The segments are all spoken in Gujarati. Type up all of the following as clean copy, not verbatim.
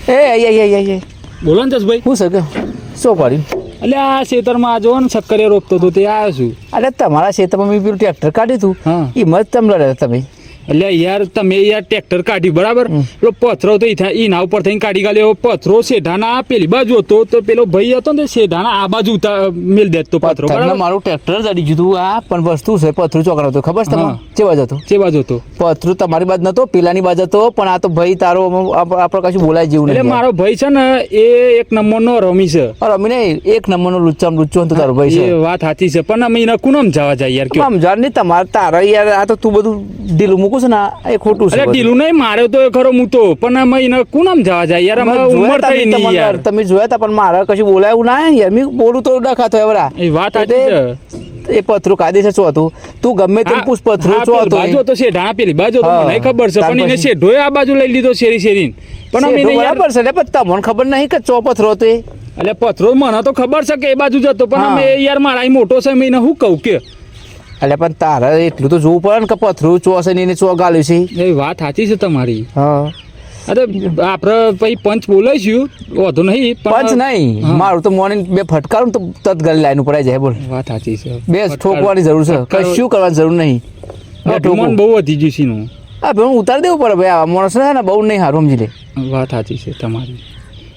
એ બોલો ને જસભાઈ. હું સર શું પડ્યું? એટલે આ ખેતરમાં જો ને શક્કરિયા રોપતો હતો તે આવ્યો છું. અરે તમારા ખેતરમાં મેં પેલું ટ્રેક્ટર કાઢ્યું હતું. હા. એ મત તમે લડ્યા તમે. એટલે યાર તમે યાર ટ્રેક્ટર કાઢ્યું બરાબર. પેલો પથરો તો એના ઉપર થઈને કાઢી ગાલ્યો. પથરો શેઢાના પેલી બાજુ હતો તો પેલો ભાઈ હતો ને શેઢાના આ બાજુ મેલ દેતો પથરો. તમને મારું ટ્રેક્ટર જ અડી ગયું આ પણ વસ્તુ છે પથરું ચોકર હતો ખબર છે તમને? જે બાજુ હતો જે બાજુ હતો પથરું તમારી બાજુ નતો પેલાની બાજુ હતો પણ આ તો ભાઈ તારો આપણે કશું બોલાય જેવું એટલે નહીં. મારો ભાઈ છે ને એ એક નંબરનો રમી છે. રમી નહીં એક નંબરનો લુચ્ચામ લુચ્ચો હતો તારો ભાઈ એ છે. વાત સાચી છે પણ અમે એને કુનામ જવા જાય યાર કયો. સમજાર નહીં તમારે તારા યાર આ તો તું બધું ઢીલું મૂકું છે ને એ ખોટું છે. અરે ઢીલું નહીં મારે તો ખરો હું તો પણ અમે એને કુનામ જવા જાય યાર અમે ઉંમર થઈ નહીં યાર. તમે જોયા તા પણ મારે કશું બોલાયું ના યાર મેં બોલું તો ડખાતો હવે એ વાત સાચી છે. એ પથરું કાયદેસર શું હતું તું ગમે તેમ પૂછ પથરું શું હતું બાજુ તો શેઢા પેલી બાજુ તો મને ખબર છે પણ એને શેઢોએ આ બાજુ લઈ લીધો શેરી શેરીને પણ અમે એને યાર બરાબર છે ને પણ તમને ખબર નહીં કે ચો પથરો હતો એ. એટલે પથરો મને તો ખબર છે કે એ બાજુ જતો પણ અમે યાર મારા મોટો છે મેં એને શું કહું કે એટલે પણ તારે એટલું તો જોવું પડે ને કે પથરું ચો છે ને એને ચો ગાલ્યું છે. એ વાત સાચી છે તમારી. હા અરે આપણે પછી પંચ બોલાઈશું વાંધો નહીં પંચ નહીં મારું તો મોર્નિંગ બે ફટકારું તો તત ગલી લાઈન ઉપર આવી જાય બોલ. વાત સાચી છે. બે ઠોકવાની જરૂર છે કશું કરવાની જરૂર નહીં. અભિમાન બહુ વધી ગયું છે નું. હા ભાઈ ઉતારી દેવું પડે ભાઈ આ માણસ છે ને બહુ નહીં સારું સમજી લે. વાત સાચી છે તમારી.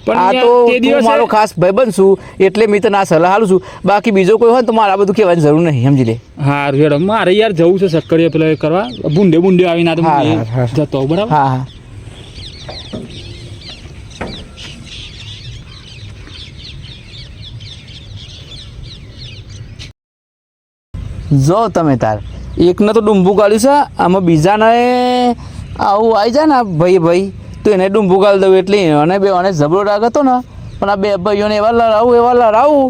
આ તો તું મારો ખાસ ભાઈ બનશું એટલે મેં તને આ સલાહ આલું છું બાકી બીજો કોઈ હોય તો મારે આ બધું કહેવાની જરૂર નહીં સમજી લે. હા રેડો મારે યાર જવું છે શક્કરિયા પેલા કરવા બુંડે બુંડે આવીને આ તો જતો બરાબર. હા હા જો તમે તાર એકને તો ડુંબું ગાળ્યું છે આમાં બીજાને આવું આવી જાય ને ભાઈ તો એને ડુંબું ગાળી દઉં એટલે અને બે અને ઝબડો રાગ હતો ને પણ આ બે ભાઈઓને એવા લડાવું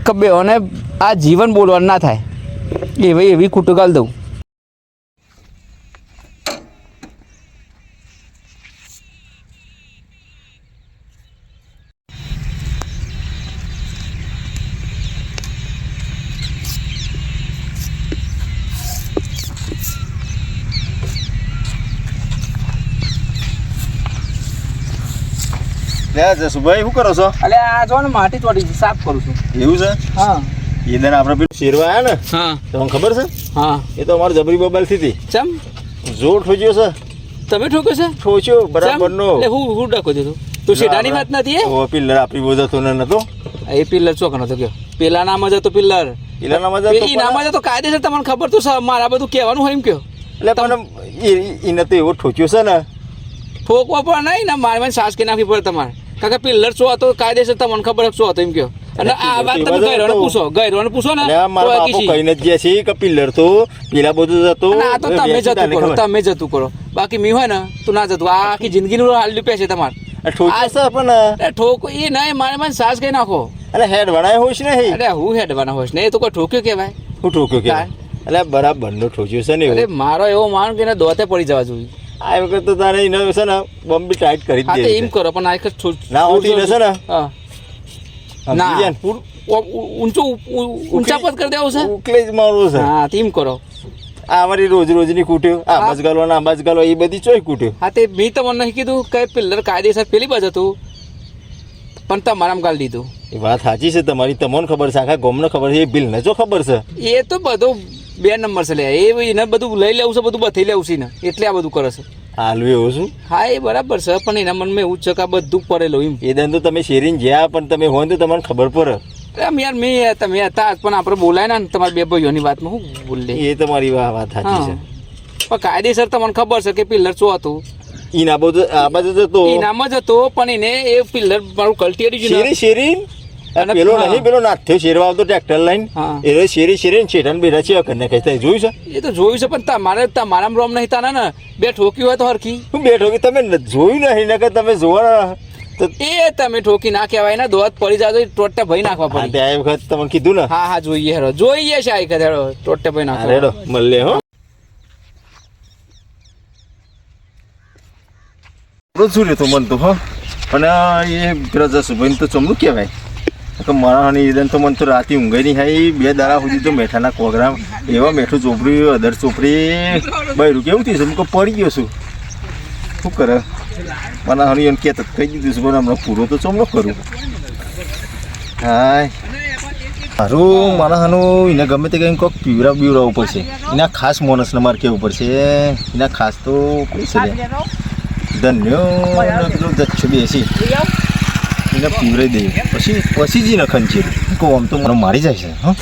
કે બે અને આ જીવન બોલવાનું ના થાય એવી કૂટું ગાળી દઉં. જસુભાઈ શું કરો છો? એટલે આ જો ને માટી ચોટી સાફ કરું છું. એવું છે? હા એ દિન આપણે પેલું શેરવા આવ્યા ને હા તમને ખબર છે? હા એ તો અમારે જબરી બબાલ થી ચમ જોર ઠોચ્યો છે. તમે ઠોકો છે? ઠોચ્યો બરાબર નો. એટલે હું ડકો દીધું તો શેઠાની વાત નથી એ પિલ્લર આપણી બોધ હતો ને નતો એ પિલ્લર ચોકનો હતો કયો પેલા નામ જ હતો પિલ્લર પેલાના મજા એ નામ જ હતો કાયદેસર તમને ખબર તો મારા બધું કહેવાનું હોય એમ કયો એટલે પણ એને તો એવો ઠોચ્યો છે ને ઠોકવા પણ નહીં ને મારે સાસ કે નાખવી પડે તમારે કારણ કે પિલ્લર શું હતો કાયદેસર તમને ખબર શું હતો એમ કયો અને આ વાત તમે ગયરોને પૂછો ને મારા બાપુ કહીને જ ગયા છે કે પિલ્લર તો પેલા બધું જતો આ તો તમે જતું કરો બાકી મી હોય ને તું ના જતું આખી જિંદગીનું હાલ પૈસે તમારે ઠોક્યો પણ ઠોકો એ નહીં મારે સાસ કઈ નાખો એટલે હેડ વણાય હોશ નહીં. અરે હું હેડવાના હોશ ને એ તો કોઈ ઠોક્યો કેવાય હું ઠોક્યો કે એટલે બરાબર નો ઠોક્યો છે ને અરે મારો એવો માન કે દોતે પડી જવા જોઈએ. આ વખત તો તારે એને છે ને બોમ્બે ટાઈટ કરી હા દે તો એમ કરો પણ આ ના હોતી ને છે ને ના ઊંચા પદ કરી દેવું છે ઉકલે જ મારવું છે. હા તેમ કરો આ અમારી રોજની કૂટ્યો આંબાજ ગાલવા આંબાજ ગાલવા એ બધી ચોય કૂટ્યો. હા તે મેં તમને નહીં કીધું કે પિલ્લર કાયદેસર પેલી બાજુ હતું પણ તમારામાં ગાલી દીધું. એ વાત સાચી છે તમારી. તમને ખબર છે આખા ગામને ખબર છે એ બિલ ને જો ખબર છે એ તો બધું 2 નંબર છે લે એને બધું લઈ લેવું છે બધું બધી લેવું છે ને એટલે આ બધું કરે છે. હાલવે એવું શું? હા એ બરાબર છે પણ એના મનમાં એવું છે કે આ બધું પડેલું એમ. એ દન તો તમે શેરીને જ્યાં પણ તમે હોય તો તમને ખબર પડે. એમ યાર મેં તમે હતા પણ આપણે બોલાય ને તમારા બે ભાઈઓની વાતમાં હું બોલે એ તમારી વાત સાચી છે પણ કાયદેસર તમને ખબર છે કે પિલ્લર શું હતું ઈના બધું આ બાજુ જતો ઇનામ જ હતો પણ એને એ પિલ્લર મારું કલ્ટી શેરી અને પેલો નહીં પેલો નાથ્યો શેરવા આવતો ટ્રેક્ટર લઈને એ શેરી શેઠાને બેઠા છે કને કઈ જોયું છે? એ તો જોયું છે પણ તમારા રોમ નહીં તાના ને બે ઠોકી હોય તો હરખી શું બે ઠોકી તમે જોયું નહીં ને કે તમે જોવા એ તમે ઠોકી ના કહેવાય ને દોત પડી જાય તો ટોટે ભાઈ નાખવા પડે. આ વખત તમને કીધું ને. હા હા જોઈએ હેરો જોઈએ છે આ વખત હેરો ટોટે ભાઈ નાખવા હેડો મળે હો. શું લેતો મન તો હો અને એ પેલા જસુભાઈ તો ચમનું કહેવાય કે મારા ઈદન તો મને તો રાતે ઊંઘાઈ નહીં હાઈ 2 દાડા સુધી તો મેઠાના પ્રોગ્રામ એવા મેઠું ચોપડી અધર ચોપડી બૈરું કેવું થયું છે હું પડી ગયો છું શું કરે મને હણી એમ કહેતો કહી દીધું છે પણ હમણાં પૂરો તો ચોમલો કરું હાય મારું મને હનું એને ગમે તે કંઈ કોઈક પીવડાવવું પડશે એના ખાસ માણસને મારે કહેવું પડશે એના ખાસ તો કોઈ છે ધન્યો પેલો દચ્છો બેસી એને પીવડાવી દઈએ પછી જ એને ખંચી કહું આમ તો મને મારી જાય છે હા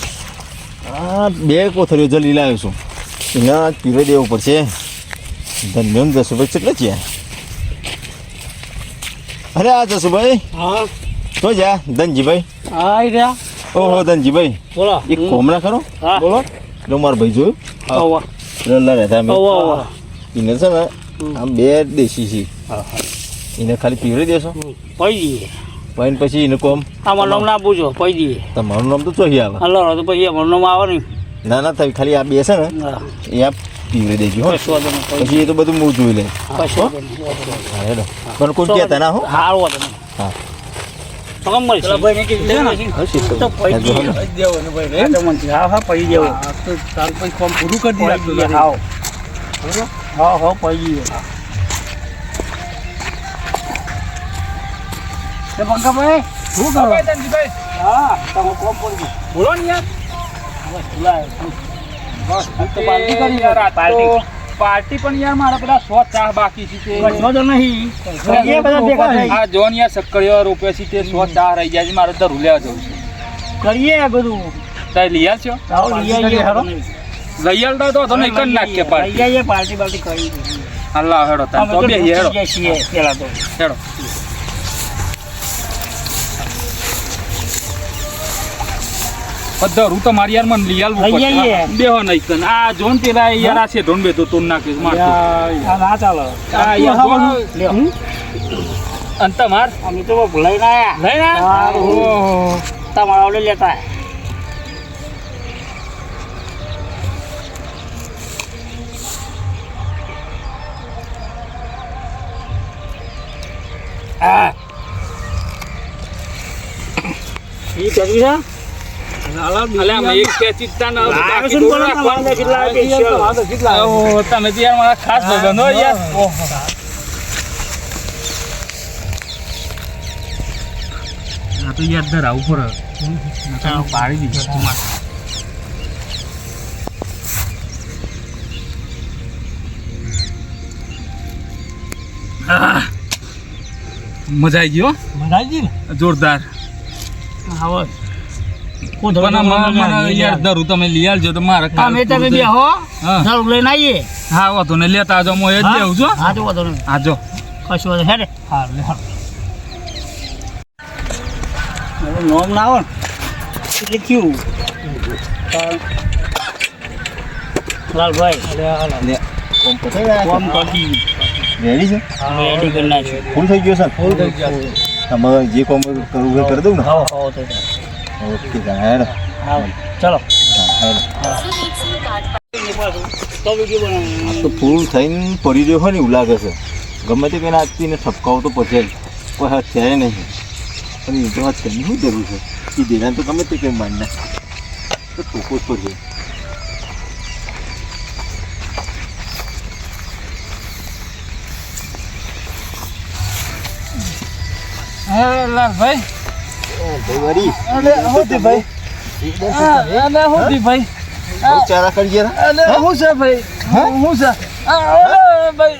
આ 2 કોથળીઓ જલી લાવ્યો છું એના પીવડાવી દેવું પડશે ધન્યો ને જસુભાઈ કેટલા છે અરે આ જસુભાઈ હા તો જા ધનજીભાઈ હા રહ્યા ઓહો ધનજીભાઈ બોલો એક કોમના ખરો હા. બોલો એટલે મારો ભાઈ જોયું આવો રલ્લા રહેતા અમે આવો એને છે ને આમ 2 દેશી છે એને ખાલી પીવડી દેશો પૈ દઈએ ભાઈ પછી એને કોમ આમાં નામ ના પૂછો પૈ દઈએ તમારું નામ તો ચોહી આવે હલો તો પછી અમારું નામ આવે ને ના ના થાય ખાલી આ 2 છે ને હા એ આ પીવડી દેજો હો કશો વાંધો નહીં, પછી એ તો બધું હું જોઈ લે કશો વાંધો નહીં. હા હેડો પણ કોઈ કહેતા ના હો હારું વાંધો નહીં. હા તો મળશે. તો પૈ હા, જો દઈએ. ને. હા, તો મળશે. હા હા પૈ દેવો પૈ દઈએ, હાવ. હા હા પૈ દઈએ. તે પંકાભાઈ શું કરો હા તમે કોમ પડી ગયું. બોલો ને યાર બસ બોલાય. બસ આમ તો પાર્ટી કરી યાર, આ પાર્ટી તો પાર્ટી પણ યાર મારા પેલા 100 ચા બાકી છે તે કશો તો નહીં કરીએ બધા ભેગા થઈ. આ જોન યાર સક્કરિયો રૂપિયા છે તે 100 ચા રહી જાય છે મારે ધરું લેવા જવું છે કરીએ આ બધું તાઈ લઈ આવશો આવો લઈ આવીએ હારો. લઈ આવતા તો નહીં કરી નાખીએ લઈ પાર્ટી આવીએ પાર્ટી બાર્ટી કરી અલ્લાહ હેડો તાર અમે તો તો બે ઢોકી હેડો ગયા છીએ પેલા તો હેડો ધરું તો મારી યાર મને લઈ આલવું લઈ આવીએ. પડશે બેહો નહીં કન આ જોન પેલા યાર આ છે ઢોન બેતો તું નાખીશ મારતો આ ના ચાલો આ યાર જોન લ્યો. અંત માર અમે તો લઈને આયા લઈને સારું. ઓહો તમારા ઓલે લેતા આયા. હા ઈ કેટલી છે અલ્યા મેં એક કે ચિત્તા ના લાવ્યો છું ને પણ તમારે કેટલા આપ્યા છે? ઓહો તમે તો યાર મારા ખાસ ભાઈબંધ હો યાર આ તો યાર ધરાવ ઉપર પાડી દીધું મજા આવી ગયો મરાજી ને જોરદાર આવો પણ મને યાર ધરું તમે લઈ આવજો તો મારે કાલ અમે તમે બે હો હા. ધરું લઈને આવીએ હા વાતો ને લેતા આવજો હું એ જ દેવું છું હા તો વાંધો નહીં હા જો કશું વાંધો હેડે હા લે હા નોમ ના આવે ને એટલે થયું લાલભાઈ લે કોમ પતાઈ ગયા કોમ કરી રેડી છે રેડી કરી નાખ્યું ફૂલ થઈ ગયો છે ફૂલ થઈ ગયો તમારે જે કોમ કરવું હોય કરી દઉં ને હા હા તો ઓકે હેડો હા ચલો હા હેડો તો વિડીયો બનાવો તો ફૂલ થઈને પડી રહ્યો હોય ને એવું લાગે છે ગમે તે પેલા આજથી ઠપકાવો તો પછી કોઈ હાથ થયા નહીં પણ એ તો હાથ થઈને શું જરૂર છે એ દેરાને તો ગમે તે કંઈ મારી નાખે તો ઠોકો જ પડશે હે લાલભાઈ વરી અરે હોતી ભાઈ અરે હોતી ભાઈ બહુ ચારા કરી ગયા અરે હું છે ભાઈ હું છે અરે ભાઈ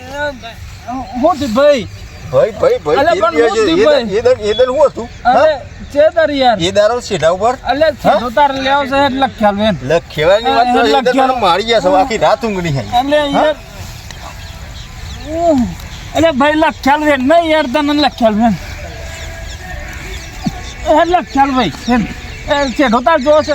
હોતી ભાઈ ભાઈ અલે પણ મોતી ભાઈ. એ દન હું હતું અરે ચેતર યાર એ દારો સીધા ઉપર અલે સીધો તાર લેવ છે એટલે ખ્યાલ વેન લખેવાની વાત તો એ દન મને મારી ગયા છે આખી રાત ઊંઘ નહીં આવી અલે યાર અલે ભાઈ લખ્યાલ વેન નહીં યાર તને લખ્યાલ વેન લખ્યાલ ભાઈ ચેઢો તાર જો છે